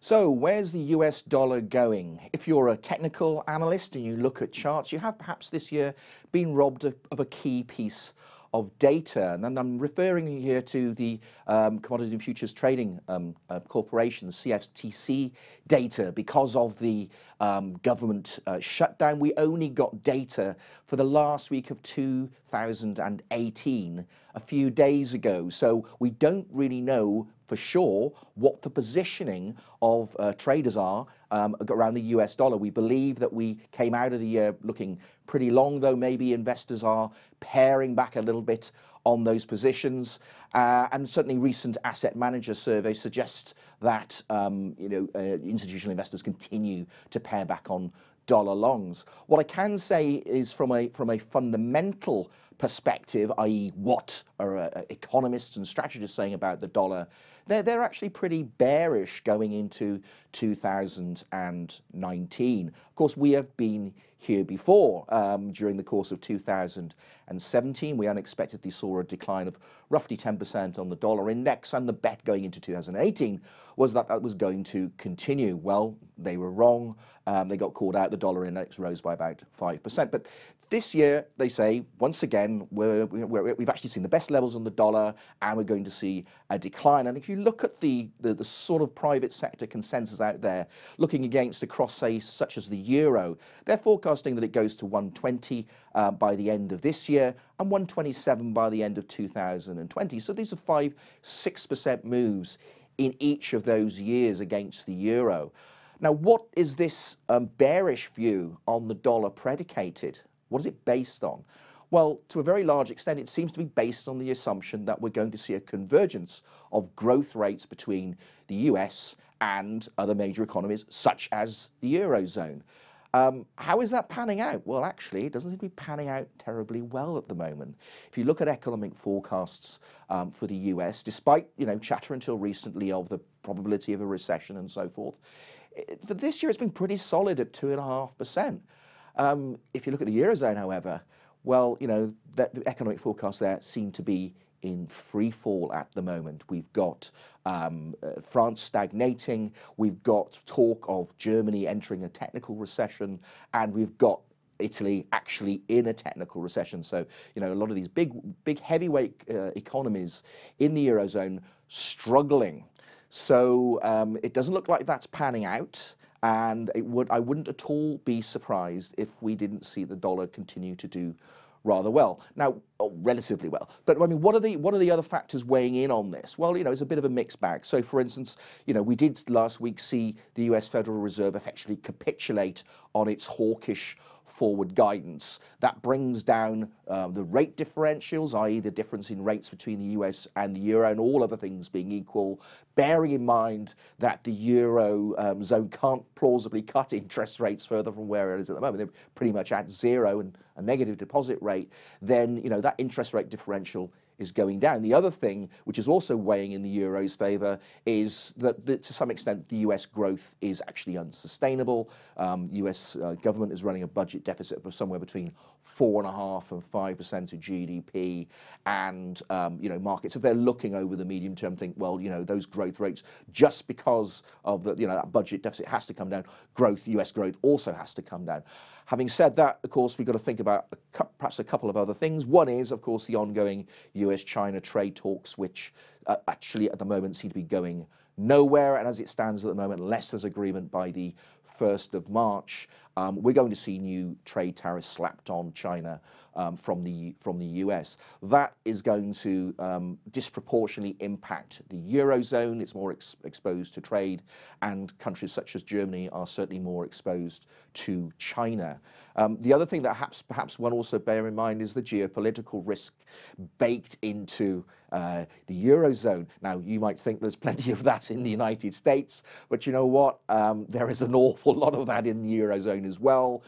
So where's the US dollar going? If you're a technical analyst and you look at charts, you have perhaps this year been robbed of a key piece of data. And I'm referring here to the Commodity and Futures Trading Corporation, the CFTC data. Because of the government shutdown, we only got data for the last week of 2018 a few days ago. So we don't really know for sure what the positioning of traders are around the US dollar. We believe that we came out of the year looking pretty long, though maybe investors are paring back a little bit on those positions. And certainly recent asset manager surveys suggest that institutional investors continue to pare back on dollar longs. What I can say is from a fundamental perspective, i.e. what are economists and strategists saying about the dollar, they're actually pretty bearish going into 2019. Of course, we have been here before. During the course of 2017, we unexpectedly saw a decline of roughly 10% on the dollar index, and the bet going into 2018 was that that was going to continue. Well, they were wrong. They got called out. The dollar index rose by about 5%. But this year, they say, once again, we've actually seen the best levels on the dollar, and we're going to see a decline. And if you look at the sort of private sector consensus out there, looking against a cross, say, such as the euro, they're forecasting that it goes to 120 by the end of this year and 127 by the end of 2020. So these are 5–6% moves in each of those years against the euro. Now, what is this bearish view on the dollar predicated? What is it based on? Well, to a very large extent, it seems to be based on the assumption that we're going to see a convergence of growth rates between the US and other major economies, such as the Eurozone. How is that panning out? Well, actually, it doesn't seem to be panning out terribly well at the moment. If you look at economic forecasts for the US, despite chatter until recently of the probability of a recession and so forth, for this year it's been pretty solid at 2.5%. If you look at the Eurozone, however, well, the economic forecasts there seem to be in free fall at the moment. We've got France stagnating, we've got talk of Germany entering a technical recession, and we've got Italy actually in a technical recession. So, a lot of these big heavyweight economies in the Eurozone struggling. So it doesn't look like that's panning out. And I wouldn't at all be surprised if we didn't see the dollar continue to do rather well. Now, relatively well. But I mean, what are the other factors weighing in on this? Well, it's a bit of a mixed bag. So, for instance, we did last week see the US Federal Reserve effectively capitulate on its hawkish forward guidance. That brings down the rate differentials, i.e. the difference in rates between the US and the euro, and all other things being equal, bearing in mind that the euro zone can't plausibly cut interest rates further from where it is at the moment. They're pretty much at zero and a negative deposit rate. Then, that interest rate differential is going down. The other thing, which is also weighing in the euro's favour, is that to some extent the US growth is actually unsustainable. US government is running a budget deficit of somewhere between 4.5% and 5% of GDP, and markets, if they're looking over the medium term, think, well, those growth rates, just because of the that budget deficit has to come down, US growth also has to come down. Having said that, of course, we've got to think about perhaps a couple of other things. One is, of course, the ongoing US-China trade talks, which actually at the moment seem to be going nowhere. And as it stands at the moment, unless there's agreement by the 1st of March, we're going to see new trade tariffs slapped on China from the US. That is going to disproportionately impact the Eurozone. It's more exposed to trade, and countries such as Germany are certainly more exposed to China. The other thing that perhaps one also bear in mind is the geopolitical risk baked into the Eurozone. Now, you might think there's plenty of that in the United States, but you know what? There is an awful lot of that in the Eurozone as well.